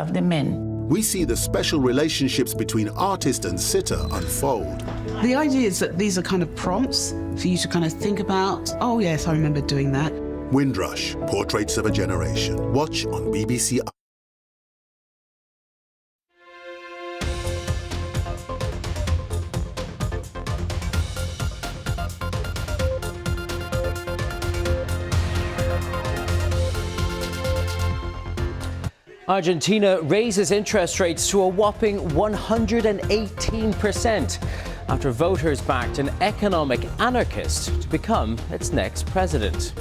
of the men. We see the special relationships between artist and sitter unfold. The idea is that these are kind of prompts for you to kind of think about, oh yes, I remember doing that. Windrush, Portraits of a Generation. Watch on BBC. Argentina raises interest rates to a whopping 118% after voters backed an economic anarchist to become its next president.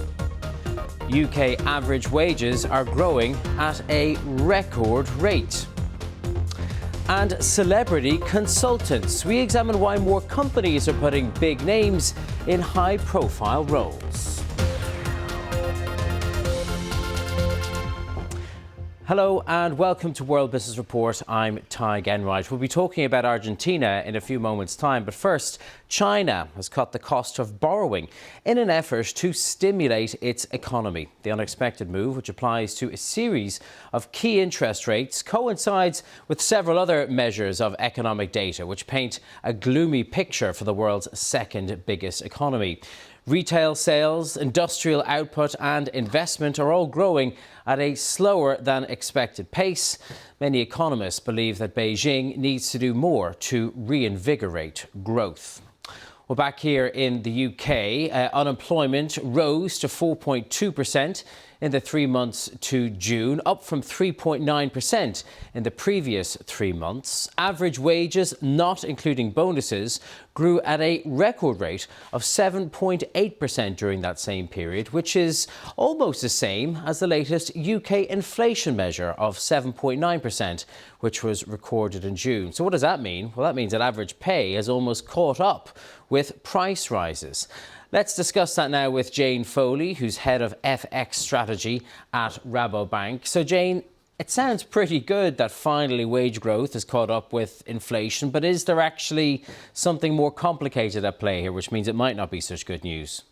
UK average wages are growing at a record rate. And celebrity consultants. We examine why more companies are putting big names in high-profile roles. Hello and welcome to World Business Report. I'm Tadgh Enright. We'll be talking about Argentina in a few moments' time. But first, China has cut the cost of borrowing in an effort to stimulate its economy. The unexpected move, which applies to a series of key interest rates, coincides with several other measures of economic data, which paint a gloomy picture for the world's second biggest economy. Retail sales, industrial output and investment are all growing at a slower than expected pace. Many economists believe that Beijing needs to do more to reinvigorate growth. Well, back here in the UK, unemployment rose to 4.2% in the 3 months to June, up from 3.9% in the previous 3 months. Average wages, not including bonuses, grew at a record rate of 7.8% during that same period, which is almost the same as the latest UK inflation measure of 7.9%, which was recorded in June. So what does that mean? Well, that means that average pay has almost caught up with price rises. Let's discuss that now with Jane Foley, who's head of FX strategy at Rabobank. So Jane, it sounds pretty good that finally wage growth has caught up with inflation, but is there actually something more complicated at play here, which means it might not be such good news?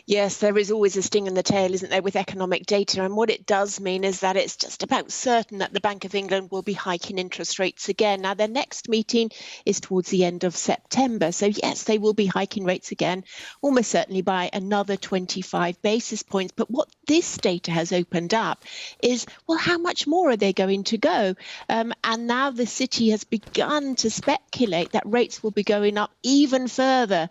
Yes, there is always a sting in the tail, isn't there, with economic data? And what it does mean is that it's just about certain that the Bank of England will be hiking interest rates again. Now, their next meeting is towards the end of September. So, yes, they will be hiking rates again, almost certainly by another 25 basis points. But what this data has opened up is, well, how much more are they going to go? And now the city has begun to speculate that rates will be going up even further,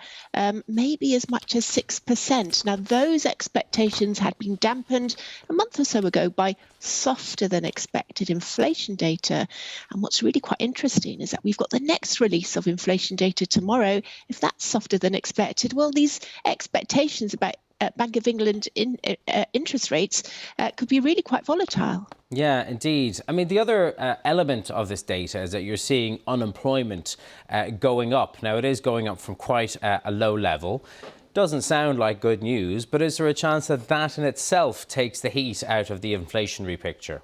maybe as much as 6%. Now, those expectations had been dampened a month or so ago by softer than expected inflation data. And what's really quite interesting is that we've got the next release of inflation data tomorrow. If that's softer than expected, well, these expectations about Bank of England interest rates could be really quite volatile. Yeah, indeed. I mean, the other element of this data is that you're seeing unemployment going up. Now, it is going up from quite a low level. Doesn't sound like good news, but is there a chance that that in itself takes the heat out of the inflationary picture?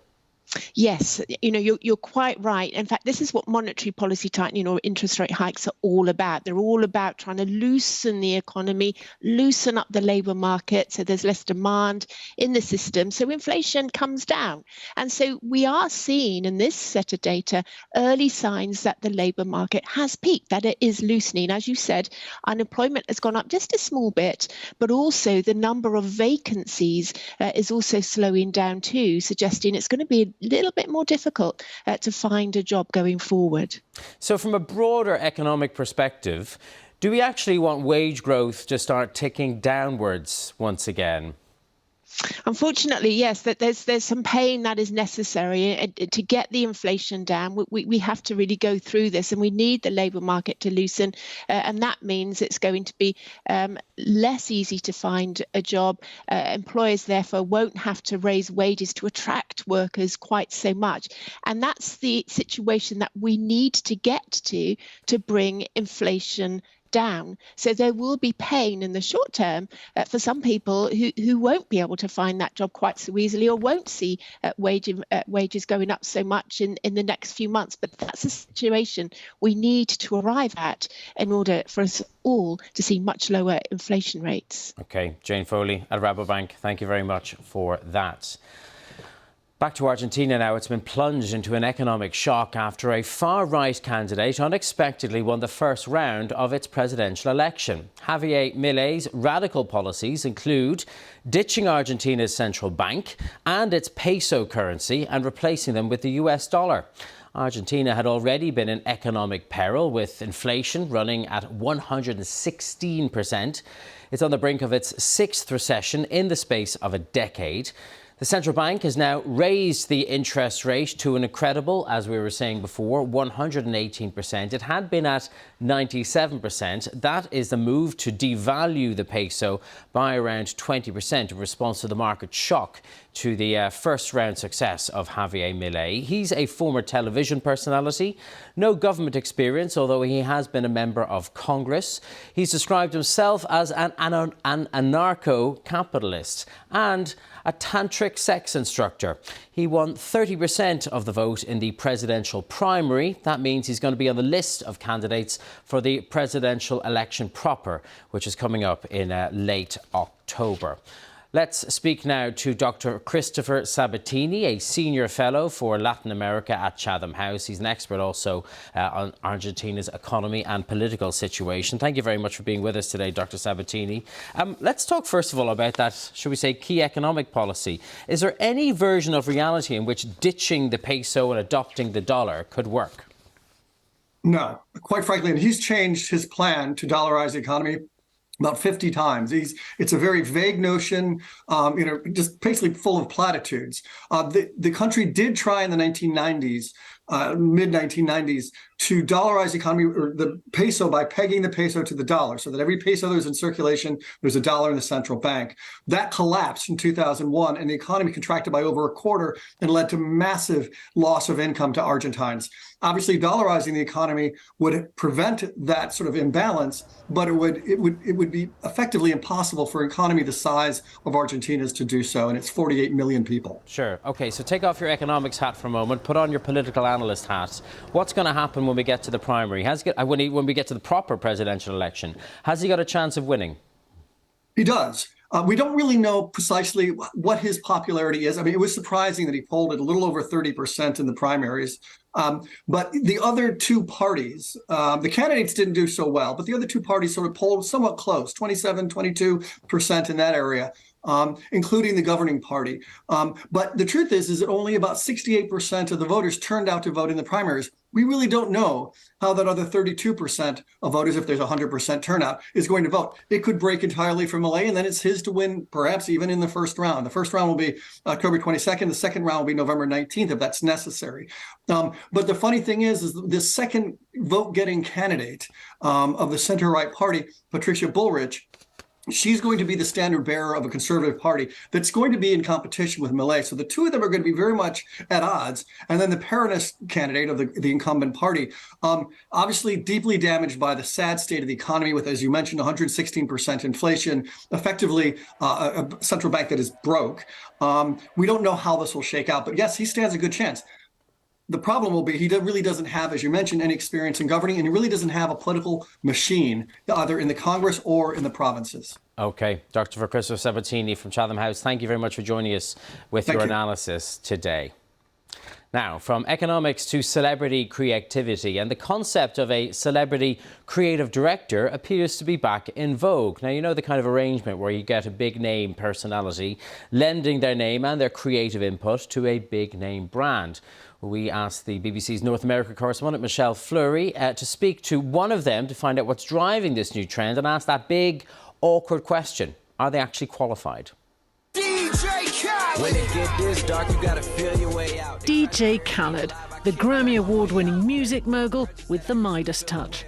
Yes, you're quite right. In fact, this is what monetary policy tightening or interest rate hikes are all about. They're all about trying to loosen the economy, loosen up the labour market so there's less demand in the system, so inflation comes down. And so we are seeing in this set of data early signs that the labour market has peaked, that it is loosening. As you said, unemployment has gone up just a small bit, but also the number of vacancies is also slowing down too, suggesting it's going to be a little bit more difficult to find a job going forward. So from a broader economic perspective, do we actually want wage growth to start ticking downwards once again? Unfortunately, yes, that there's some pain that is necessary to get the inflation down. We have to really go through this, and we need the labour market to loosen. And that means it's going to be less easy to find a job. Employers, therefore, won't have to raise wages to attract workers quite so much. And that's the situation that we need to get to bring inflation down. So there will be pain in the short term for some people who won't be able to find that job quite so easily, or won't see wages going up so much in the next few months. But that's a situation we need to arrive at in order for us all to see much lower inflation rates. OK, Jane Foley at Rabobank, thank you very much for that. Back to Argentina now. It's been plunged into an economic shock after a far-right candidate unexpectedly won the first round of its presidential election. Javier Milei's radical policies include ditching Argentina's central bank and its peso currency and replacing them with the US dollar. Argentina had already been in economic peril, with inflation running at 116%. It's on the brink of its sixth recession in the space of a decade. The central bank has now raised the interest rate to an incredible, as we were saying before, 118%. It had been at 97%. That is the move to devalue the peso by around 20% in response to the market shock to the first round success of Javier Milei. He's a former television personality, no government experience, although he has been a member of Congress. He's described himself as an anarcho-capitalist and a tantric sex instructor. He won 30% of the vote in the presidential primary. That means he's going to be on the list of candidates for the presidential election proper, which is coming up in late October. Let's speak now to Dr. Christopher Sabatini, a senior fellow for Latin America at Chatham House. He's an expert also on Argentina's economy and political situation. Thank you very much for being with us today, Dr. Sabatini. Let's talk first of all about that, should we say, key economic policy. Is there any version of reality in which ditching the peso and adopting the dollar could work? No, quite frankly, and he's changed his plan to dollarize the economy about 50 times. It's a very vague notion, just basically full of platitudes. The country did try in the 1990s, mid-1990s, to dollarize the economy, or the peso, by pegging the peso to the dollar, so that every peso there's in circulation, there's a dollar in the central bank. That collapsed in 2001, and the economy contracted by over a quarter and led to massive loss of income to Argentines. Obviously, dollarizing the economy would prevent that sort of imbalance, but it would be effectively impossible for an economy the size of Argentina's to do so, and it's 48 million people. Sure. OK, so take off your economics hat for a moment, put on your political analyst hat. What's going to happen when we get to the primary? When we get to the proper presidential election, has he got a chance of winning? He does. We don't really know precisely what his popularity is. I mean, it was surprising that he polled at a little over 30% in the primaries. But the other two parties, the candidates didn't do so well, but the other two parties sort of polled somewhat close, 27, 22% in that area, including the governing party. But the truth is that only about 68% of the voters turned out to vote in the primaries. We really don't know how that other 32% of voters, if there's 100% turnout, is going to vote. It could break entirely for Milei, and then it's his to win, perhaps even in the first round. The first round will be October 22nd. The second round will be November 19th, if that's necessary. But the funny thing is the second vote-getting candidate of the center-right party, Patricia Bullrich, she's going to be the standard bearer of a conservative party that's going to be in competition with Milei. So the two of them are going to be very much at odds. And then the Peronist candidate of the incumbent party, obviously deeply damaged by the sad state of the economy with, as you mentioned, 116% inflation, effectively a central bank that is broke. We don't know how this will shake out. But yes, he stands a good chance. The problem will be he really doesn't have, as you mentioned, any experience in governing, and he really doesn't have a political machine, either in the Congress or in the provinces. OK. Dr. Christopher Sabatini from Chatham House, thank you very much for joining us with your analysis today. Now, from economics to celebrity creativity, and the concept of a celebrity creative director appears to be back in vogue. Now, you know the kind of arrangement where you get a big name personality lending their name and their creative input to a big name brand. We asked the BBC's North America correspondent Michelle Fleury to speak to one of them to find out what's driving this new trend and ask that big, awkward question: are they actually qualified? When it get this dark, you gotta feel your way out. DJ Khaled, the Grammy Award-winning music mogul with the Midas touch.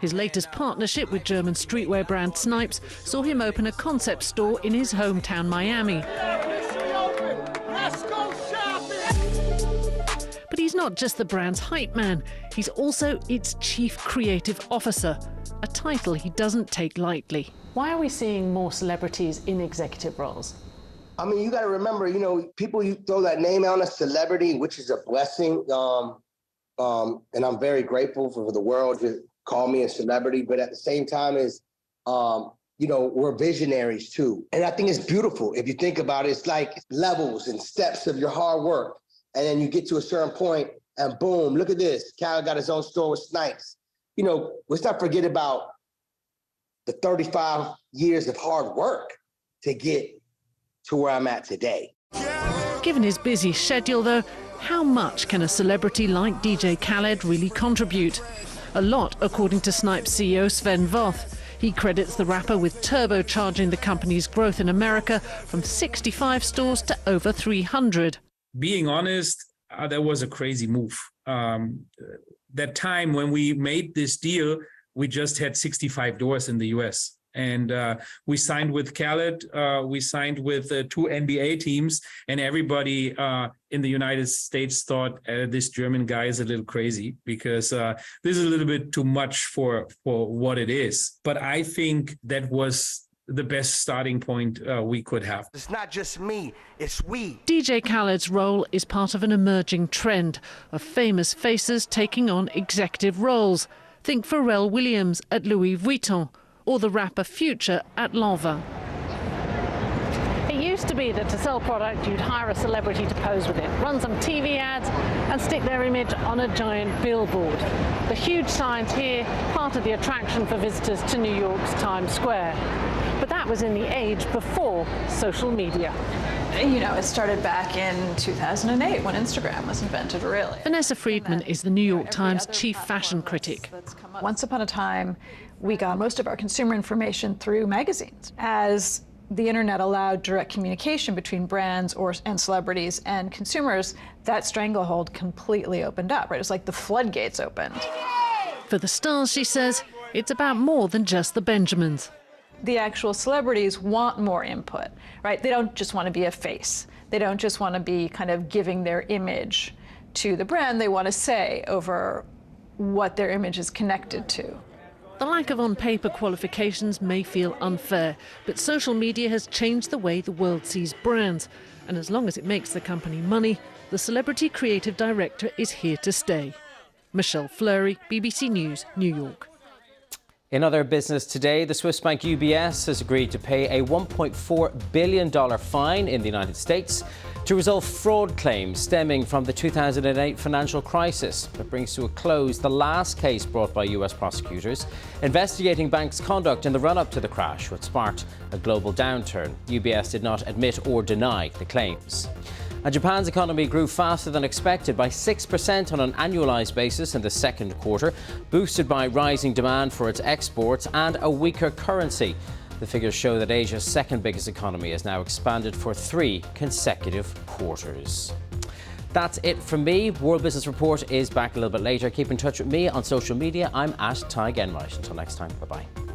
His latest partnership with German streetwear brand Snipes saw him open a concept store in his hometown Miami. But he's not just the brand's hype man, he's also its chief creative officer, a title he doesn't take lightly. Why are we seeing more celebrities in executive roles? I mean, you got to remember, people, you throw that name on a celebrity, which is a blessing. And I'm very grateful for the world to call me a celebrity. But at the same time, you know, were visionaries too. And I think it's beautiful. If you think about it, it's like levels and steps of your hard work. And then you get to a certain point and boom, look at this. Cal got his own store with Snipes. You know, let's not forget about the 35 years of hard work to get to where I'm at today. Given his busy schedule, though, how much can a celebrity like DJ Khaled really contribute? A lot, according to Snipes CEO Sven Voth. He credits the rapper with turbocharging the company's growth in America from 65 stores to over 300. Being honest, that was a crazy move. That time when we made this deal, we just had 65 doors in the US. And we signed with Khaled, we signed with 2 NBA teams, and everybody in the United States thought this German guy is a little crazy because this is a little bit too much for what it is. But I think that was the best starting point we could have. It's not just me, it's we. DJ Khaled's role is part of an emerging trend of famous faces taking on executive roles. Think Pharrell Williams at Louis Vuitton, or the rapper Future at Lanvin. It used to be that to sell product, you'd hire a celebrity to pose with it, run some TV ads, and stick their image on a giant billboard. The huge signs here, part of the attraction for visitors to New York's Times Square. But that was in the age before social media. You know, it started back in 2008 when Instagram was invented, really. Vanessa Friedman is the New York Times chief fashion critic. Once upon a time, we got most of our consumer information through magazines. As the internet allowed direct communication between brands and celebrities and consumers, that stranglehold completely opened up, right? It was like the floodgates opened. For the stars, she says, it's about more than just the Benjamins. The actual celebrities want more input, right? They don't just want to be a face. They don't just want to be kind of giving their image to the brand. They want to say over what their image is connected to. The lack of on-paper qualifications may feel unfair, but social media has changed the way the world sees brands. And as long as it makes the company money, the celebrity creative director is here to stay. Michelle Fleury, BBC News, New York. In other business today, the Swiss bank UBS has agreed to pay a $1.4 billion fine in the United States to resolve fraud claims stemming from the 2008 financial crisis. That brings to a close the last case brought by US prosecutors investigating banks' conduct in the run-up to the crash, which sparked a global downturn. UBS did not admit or deny the claims. And Japan's economy grew faster than expected by 6% on an annualized basis in the second quarter, boosted by rising demand for its exports and a weaker currency. The figures show that Asia's second biggest economy has now expanded for 3 consecutive quarters. That's it from me. World Business Report is back a little bit later. Keep in touch with me on social media. I'm at Tadgh Enright. Until next time, bye-bye.